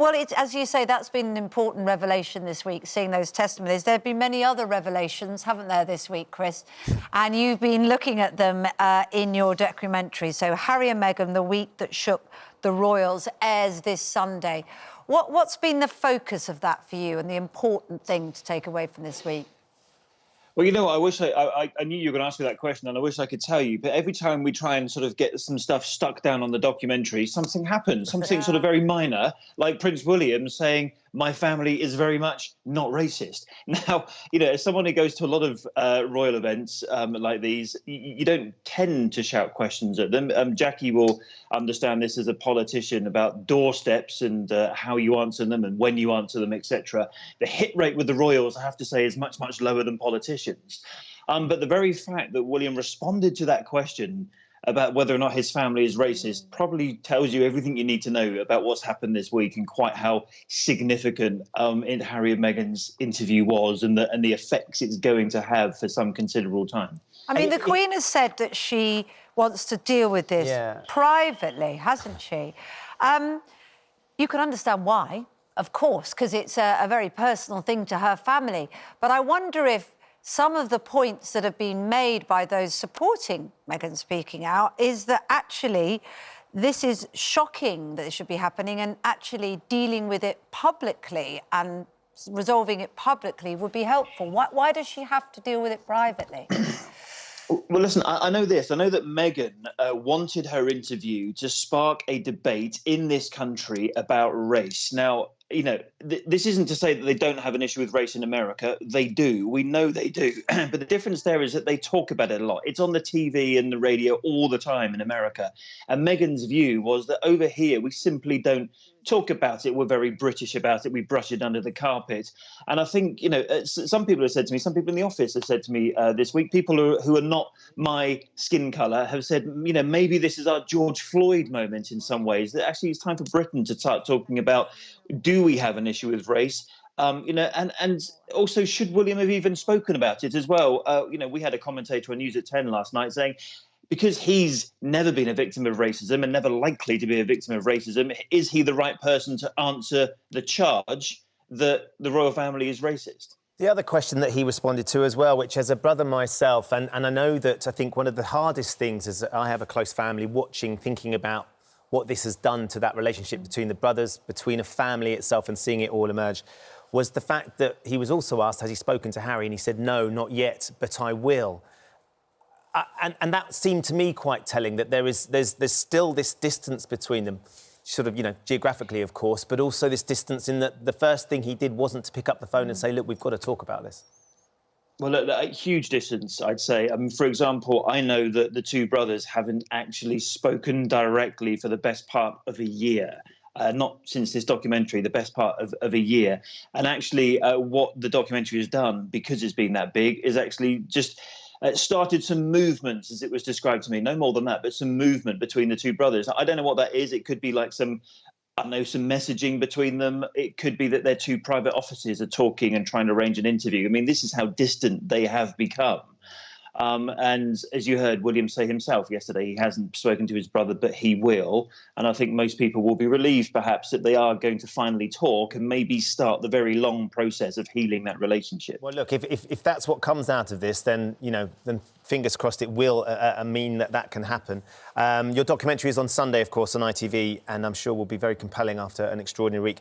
Well, it's, as you say, that's been an important revelation this week, seeing those testimonies. There have been many other revelations, haven't there, this week, Chris? And you've been looking at them in your documentary. So Harry and Meghan, the week that shook the royals, airs this Sunday. What's been the focus of that for you and the important thing to take away from this week? Well, you know, I wish I knew you were going to ask me that question, and I wish I could tell you. But every time we try and sort of get some stuff stuck down on the documentary, something happens, something sort of very minor, like Prince William saying, "My family is very much not racist." Now, you know, as someone who goes to a lot of royal events like these, you don't tend to shout questions at them. Jackie will understand this as a politician about doorsteps and how you answer them and when you answer them, etc. The hit rate with the royals, I have to say, is much, much lower than politicians. But the very fact that William responded to that question about whether or not his family is racist probably tells you everything you need to know about what's happened this week and quite how significant in Harry and Meghan's interview was and the effects it's going to have for some considerable time. I mean, the Queen has said that she wants to deal with this privately, hasn't she? You can understand why, of course, because it's a very personal thing to her family. But I wonder if some of the points that have been made by those supporting Meghan speaking out is that actually this is shocking that it should be happening, and actually dealing with it publicly and resolving it publicly would be helpful. Why does she have to deal with it privately? Well, listen, I know this. I know that Meghan wanted her interview to spark a debate in this country about race. Now, you know, this isn't to say that they don't have an issue with race in America. They do. We know they do. But the difference there is that they talk about it a lot. It's on the TV and the radio all the time in America. And Meghan's view was that over here, we simply don't talk about it. We're very British about it. We brush it under the carpet. And I think, you know, some people have said to me, some people in the office have said to me this week, people who are not my skin colour have said, you know, maybe this is our George Floyd moment in some ways, that actually it's time for Britain to start talking about, do we have an issue with race? You know, and also, should William have even spoken about it as well? You know, we had a commentator on News at 10 last night saying, because he's never been a victim of racism and never likely to be a victim of racism, is he the right person to answer the charge that the royal family is racist? The other question that he responded to as well, which as a brother myself, and I know that I think one of the hardest things is that I have a close family watching, thinking about what this has done to that relationship between the brothers, between a family itself, and seeing it all emerge, was the fact that he was also asked, has he spoken to Harry? And he said, no, not yet, but I will. And that seemed to me quite telling, that there's still this distance between them, sort of, you know, geographically, of course, but also this distance in that the first thing he did wasn't to pick up the phone and say, look, we've got to talk about this. Well, look, a huge distance, I'd say. I mean, for example, I know that the two brothers haven't actually spoken directly for the best part of a year. Not since this documentary, the best part of a year. And actually, what the documentary has done, because it's been that big, is actually just started some movements, as it was described to me. No more than that, but some movement between the two brothers. I don't know what that is. It could be like some, I don't know, some messaging between them. It could be that their two private offices are talking and trying to arrange an interview. I mean, this is how distant they have become. And as you heard William say himself yesterday, he hasn't spoken to his brother, but he will. And I think most people will be relieved, perhaps, that they are going to finally talk and maybe start the very long process of healing that relationship. Well, look, if that's what comes out of this, then, you know, then fingers crossed it will mean that can happen. Your documentary is on Sunday, of course, on ITV, and I'm sure will be very compelling after an extraordinary week.